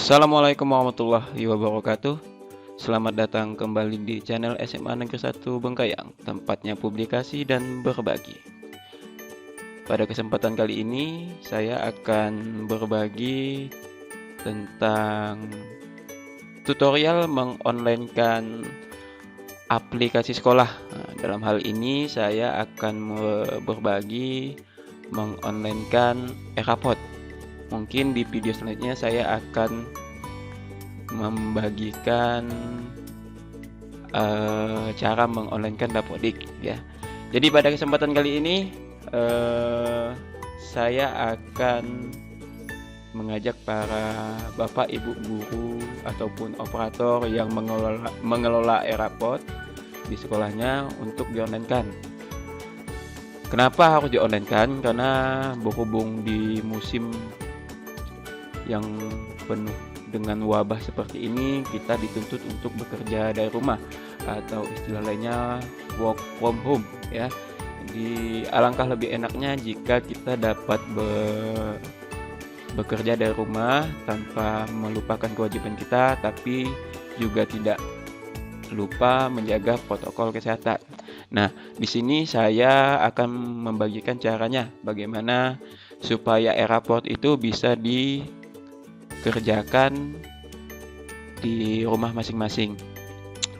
Assalamualaikum warahmatullahi wabarakatuh. Selamat datang kembali di channel SMA Negeri 1 Bengkayang, tempatnya publikasi dan berbagi. Pada kesempatan kali ini, saya akan berbagi tentang tutorial mengonlinekan aplikasi sekolah. Nah, dalam hal ini, saya akan berbagi mengonlinekan Erapod. Mungkin di video selanjutnya saya akan membagikan cara mengonlinekan Dapodik ya. Jadi pada kesempatan kali ini saya akan mengajak para bapak ibu guru ataupun operator yang mengelola Erapod di sekolahnya untuk di-onlinekan. Kenapa harus di-onlinekan? Karena berhubung di musim yang penuh dengan wabah seperti ini, kita dituntut untuk bekerja dari rumah atau istilah lainnya work from home ya. Jadi alangkah lebih enaknya jika kita dapat bekerja dari rumah tanpa melupakan kewajiban kita, tapi juga tidak lupa menjaga protokol kesehatan. Nah, di sini saya akan membagikan caranya bagaimana supaya Erapod itu bisa dikerjakan di rumah masing-masing.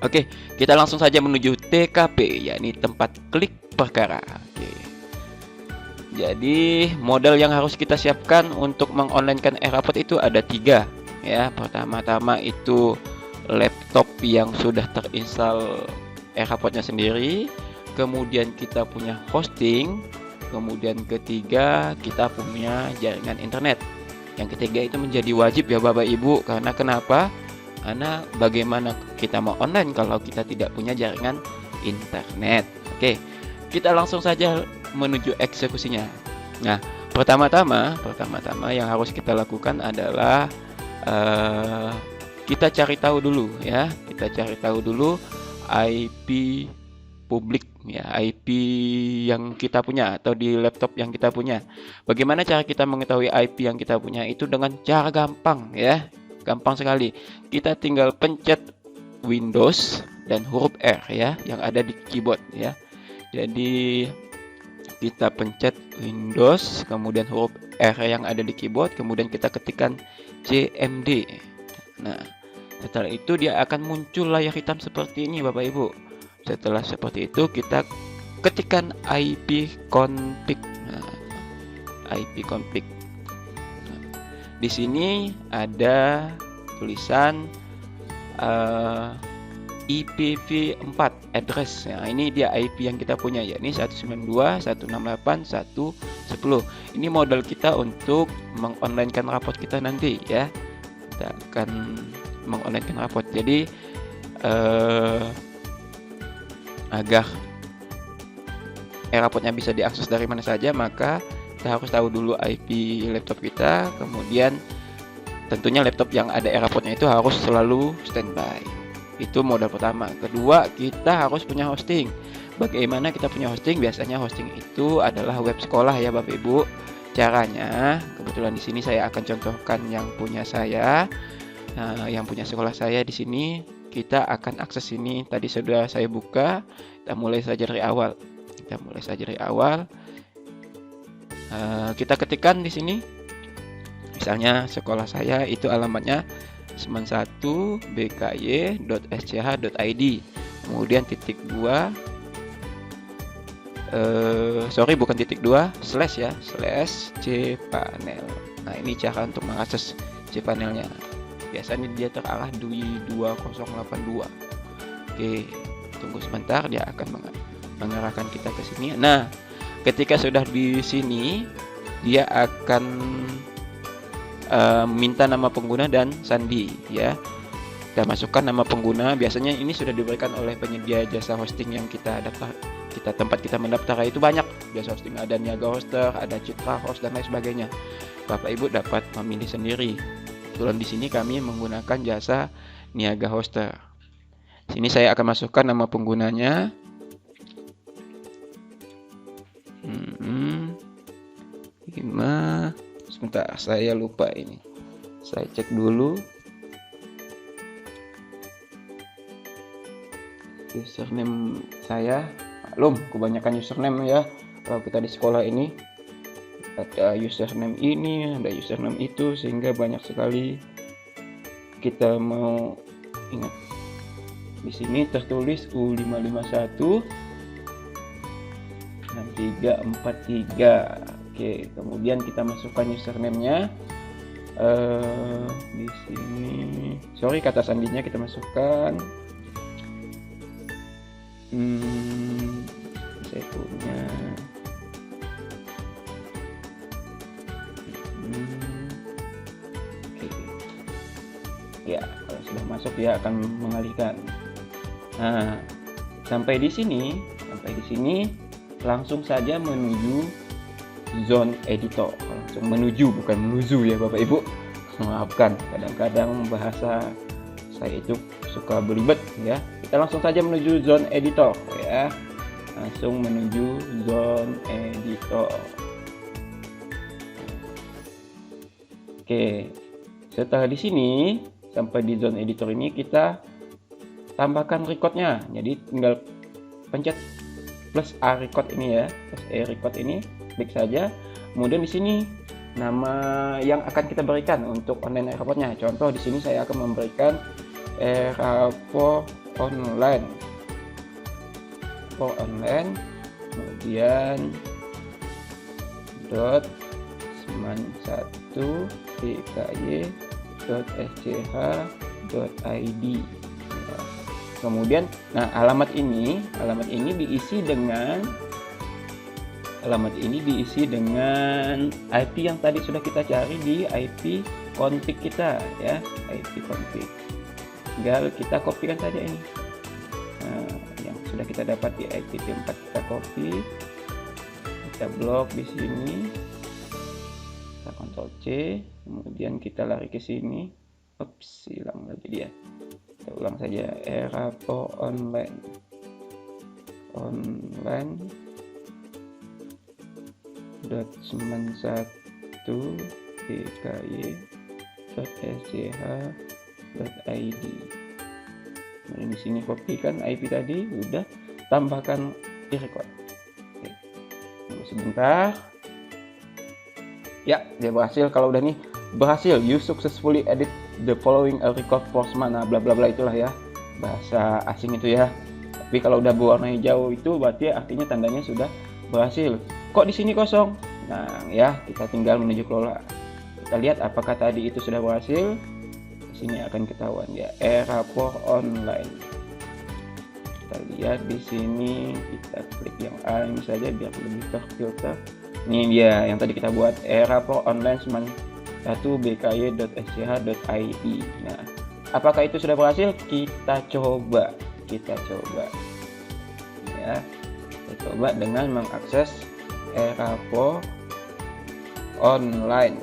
Oke, kita langsung saja menuju TKP, yakni tempat klik perkara. Oke. Jadi modal yang harus kita siapkan untuk mengonlinekan Erapod itu ada 3 ya. Pertama-tama itu laptop yang sudah terinstall Erapodnya sendiri, kemudian kita punya hosting, kemudian ketiga kita punya jaringan internet. Yang ketiga itu menjadi wajib ya Bapak Ibu, karena kenapa? Karena bagaimana kita mau online kalau kita tidak punya jaringan internet. Oke, kita langsung saja menuju eksekusinya. Nah, pertama-tama yang harus kita lakukan adalah kita cari tahu dulu ya. Kita cari tahu dulu IP publik ya, IP yang kita punya atau di laptop yang kita punya. Bagaimana cara kita mengetahui IP yang kita punya? Itu dengan cara gampang ya. Gampang sekali. Kita tinggal pencet Windows dan huruf R ya yang ada di keyboard ya. Jadi kita pencet Windows, kemudian huruf R yang ada di keyboard, kemudian kita ketikkan CMD. Nah, setelah itu dia akan muncul layar hitam seperti ini Bapak Ibu. Setelah seperti itu kita ketikkan IP config. Nah, IP config. Nah, di sini ada tulisan IPv4 address. Nah, ini dia IP yang kita punya ya. Ini 192.168.110. Ini modal kita untuk mengonlinekan rapot kita nanti ya. Kita akan mengonlinekan rapot. Jadi agar Erapodnya bisa diakses dari mana saja, maka kita harus tahu dulu IP laptop kita. Kemudian tentunya laptop yang ada Erapodnya itu harus selalu standby. Itu modal pertama. Kedua, kita harus punya hosting. Bagaimana kita punya hosting? Biasanya hosting itu adalah web sekolah ya Bapak Ibu. Caranya, kebetulan di sini saya akan contohkan yang punya saya. Nah, yang punya sekolah saya di sini, kita akan akses ini. Tadi sudah saya buka. Kita mulai saja dari awal. Kita ketikkan di sini. Misalnya sekolah saya itu alamatnya semen1bky.sch.id. Kemudian titik 2 bukan titik 2 slash ya, slash cpanel. Nah, ini cara untuk mengakses cpanelnya. Biasanya dia terarah di 2082. Oke, tunggu sebentar, dia akan mengarahkan kita ke sini. Nah, ketika sudah di sini, dia akan minta nama pengguna dan sandi ya. Kita masukkan nama pengguna. Biasanya ini sudah diberikan oleh penyedia jasa hosting yang kita tempat kita mendaftar, itu banyak jasa hosting. Ada Niaga Hoster, ada Citra Host dan lain sebagainya. Bapak Ibu dapat memilih sendiri. Kebetulan di sini kami menggunakan jasa Niaga Hoster. Sini saya akan masukkan nama penggunanya. Sebentar, saya lupa ini. Saya cek dulu username saya. Maklum, kebanyakan username ya. Kalau kita di sekolah ini ada username ini, ada username itu, sehingga banyak sekali kita mau ingat. Di sini tertulis U551 dan 343. Oke, kemudian kita masukkan username-nya. Di sini, sorry, kata sandinya kita masukkan. Saya punya oke. Ya, kalau sudah masuk dia akan mengalihkan. Nah, sampai di sini langsung saja menuju zone editor. Langsung menuju, bukan menuju ya Bapak Ibu. Maafkan, kadang-kadang bahasa saya itu suka belibet ya. Kita langsung saja menuju zone editor ya. Langsung menuju zone editor. Oke. Setelah di sini sampai di zone editor ini, kita tambahkan recordnya. Jadi tinggal pencet plus A record ini ya, plus E record ini, klik saja. Kemudian di sini nama yang akan kita berikan untuk online airport-nya. Contoh di sini saya akan memberikan airport online, kemudian .1bky.sch.id. Kemudian, nah alamat ini diisi dengan IP yang tadi sudah kita cari di IP config kita ya, IP config. Tinggal kita kopikan saja ini. Nah, yang sudah kita dapat di IP tempat kita copy, kita blok di sini, kita Ctrl C, kemudian kita lari ke sini. Ups, hilang lagi dia. Kita ulang saja, airport online .91bky.sch.id. Nah, di sini kopikan IP tadi, udah tambahkan di record. Oke. Tunggu sebentar. Ya, dia berhasil. Kalau udah nih berhasil, you successfully edit the following record for mana bla bla bla, itulah ya bahasa asing itu ya. Tapi kalau udah berwarna hijau itu berarti artinya tandanya sudah berhasil. Kok di sini kosong? Nah, ya kita tinggal menuju kelola. Kita lihat apakah tadi itu sudah berhasil. Di sini akan ketahuan ya, airport online. Kita lihat di sini, kita klik yang A ini saja biar lebih terfilter. Ini dia yang tadi kita buat, airport online 1bky.sch.id. Nah, apakah itu sudah berhasil? Kita coba ya. Kita coba dengan mengakses airport online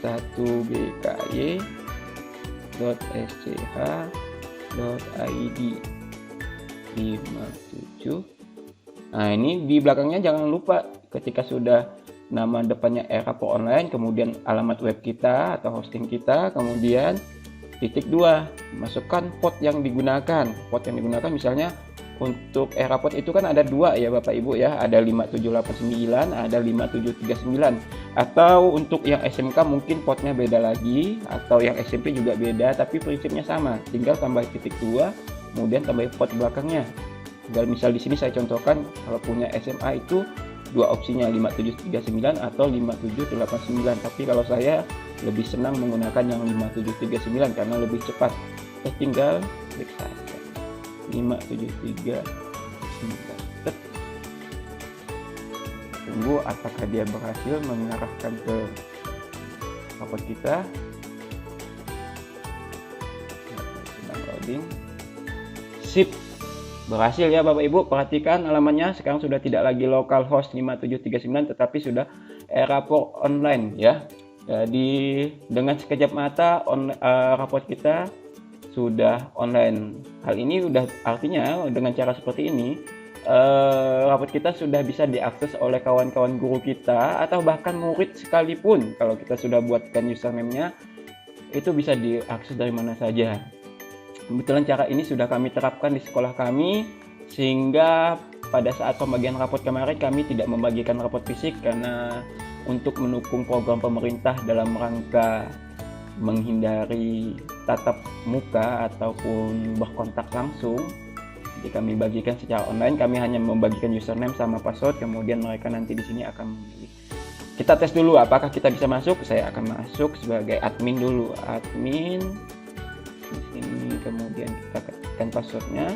.1bky.sch.id 57. Nah, ini di belakangnya jangan lupa ketika sudah nama depannya airport online, kemudian alamat web kita atau hosting kita, kemudian titik 2, masukkan port yang digunakan. Port yang digunakan misalnya untuk airport itu kan ada 2 ya Bapak Ibu ya, ada 5789, ada 5739. Atau untuk yang SMK mungkin portnya beda lagi, atau yang SMP juga beda, tapi prinsipnya sama. Tinggal tambah titik 2, kemudian tambah port belakangnya. Tinggal misal di sini saya contohkan, kalau punya SMA itu 2 opsinya, 5739 atau 5789. Tapi kalau saya lebih senang menggunakan yang 5739 karena lebih cepat. Tinggal klik saja 5739. Tunggu apakah dia berhasil mengarahkan ke rapot kita. Sedang loading. Sip. Berhasil ya Bapak Ibu, perhatikan alamatnya sekarang sudah tidak lagi localhost 5739 tetapi sudah airport online ya. Jadi dengan sekejap mata raport kita sudah online. Hal ini udah artinya dengan cara seperti ini rapot kita sudah bisa diakses oleh kawan-kawan guru kita atau bahkan murid sekalipun. Kalau kita sudah buatkan username-nya, itu bisa diakses dari mana saja. Kebetulan cara ini sudah kami terapkan di sekolah kami, sehingga pada saat pembagian rapot kemarin kami tidak membagikan rapot fisik karena untuk mendukung program pemerintah dalam rangka menghindari tatap muka ataupun berkontak langsung. Jadi kami bagikan secara online, kami hanya membagikan username sama password, kemudian mereka nanti di sini akan memilih. Kita tes dulu apakah kita bisa masuk. Saya akan masuk sebagai admin dulu, admin. Di sini kemudian kita ketikkan passwordnya.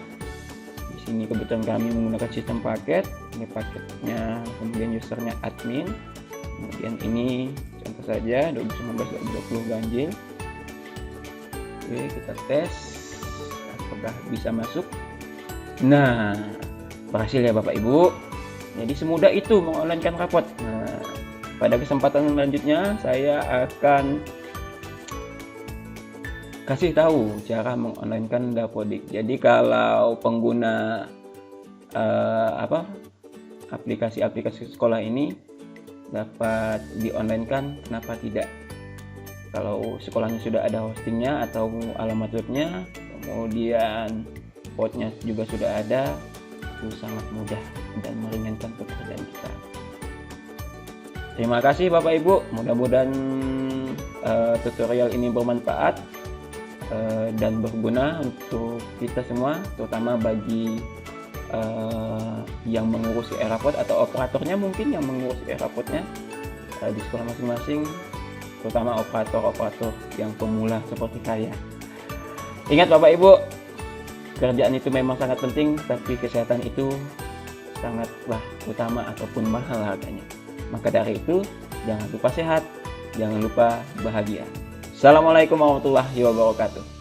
Di sini kebetulan kami menggunakan sistem paket. Ini paketnya, kemudian usernya admin. Kemudian ini contoh saja 2019-2020 ganjil. Oke, kita tes apakah bisa masuk. Nah, berhasil ya Bapak Ibu. Jadi semudah itu mengonlinekan rapot. Nah, pada kesempatan selanjutnya saya akan kasih tahu cara mengonlinekan Dapodik. Jadi kalau pengguna aplikasi-aplikasi sekolah ini dapat di-online-kan, kenapa tidak? Kalau sekolahnya sudah ada hostingnya atau alamat webnya, kemudian portnya juga sudah ada, itu sangat mudah dan meringankan pekerjaan kita. Terima kasih Bapak Ibu, mudah-mudahan tutorial ini bermanfaat dan berguna untuk kita semua, terutama bagi yang mengurusi e-rapot atau operatornya mungkin yang mengurusi e-rapotnya di sekolah masing-masing, terutama operator-operator yang pemula seperti saya. Ingat Bapak Ibu, kerjaan itu memang sangat penting, tapi kesehatan itu sangatlah utama ataupun mahal harganya. Maka dari itu, jangan lupa sehat, jangan lupa bahagia. Assalamualaikum warahmatullahi wabarakatuh.